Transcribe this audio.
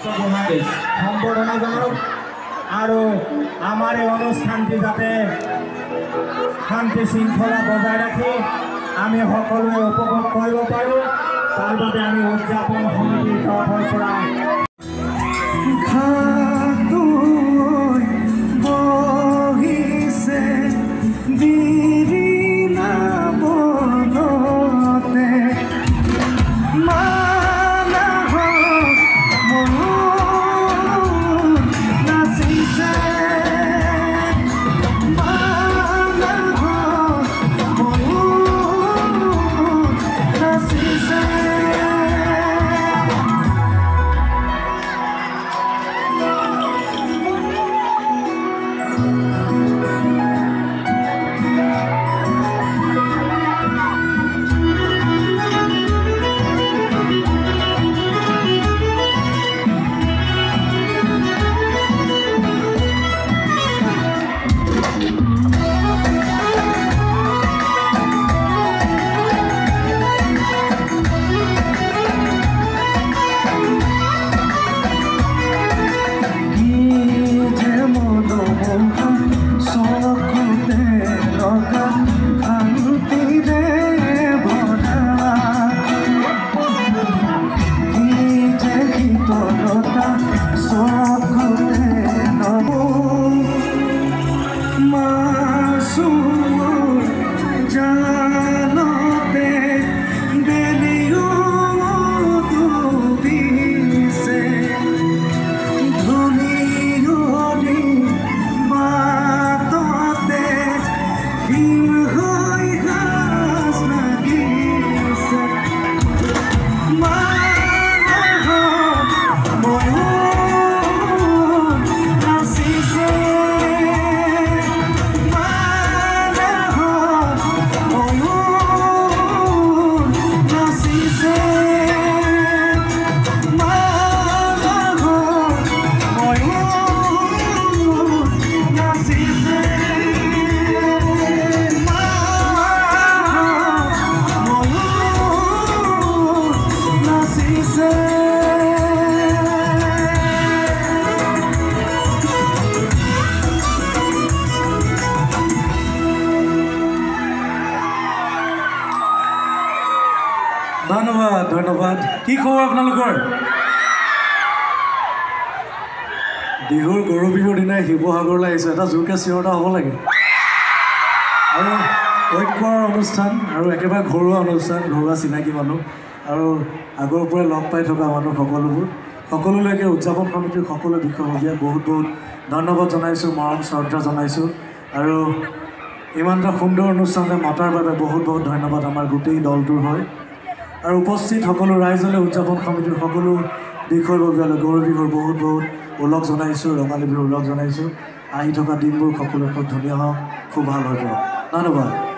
সম্বৰ্ধনা জনাওক আৰু আমাৰ এই অনুষ্ঠানটি যাতে শান্তি শৃংখলা বজাই ৰাখি আমি সকলোৱে উপভোগ কৰিব পাৰোঁ তাৰ বাবে আমি উদযাপন সমিতিৰ তৰফৰ পৰা ধন্যবাদ ধন্যবাদ কি খবৰ আপোনালোকৰ বিহুৰ গৰু বিহুৰ দিনাই শিৱসাগৰলৈ আহিছোঁ এটা জোৰকৈ চিঞৰ হ'ব লাগে আৰু ঐক্যৰ অনুষ্ঠান আৰু একেবাৰে ঘৰুৱা অনুষ্ঠান ঘৰুৱা চিনাকি মানুহ আৰু আগৰ পৰাই লগ পাই থকা মানুহ সকলোলৈকে উদযাপন সমিতিৰ সকলো বিষয়ববীয়া বহুত বহুত ধন্যবাদ জনাইছোঁ মৰম শ্ৰদ্ধা জনাইছোঁ আৰু ইমান এটা সুন্দৰ অনুষ্ঠানলৈ মতাৰ বাবে বহুত বহুত ধন্যবাদ আমাৰ গোটেই দলটোৰ হয় আৰু উপস্থিত সকলো ৰাইজলৈ উদযাপন সমিতিৰ সকলো বিষয়ববীয়ালৈ গৰু বিহুৰ বহুত বহুত ওলগ জনাইছোঁ ৰঙালী বিহুৰ ওলগ জনাইছোঁ আহি থকা দিনবোৰ সকলোৰে খুব ধুনীয়া হওক খুব ভাল হৈ পৰক ধন্যবাদ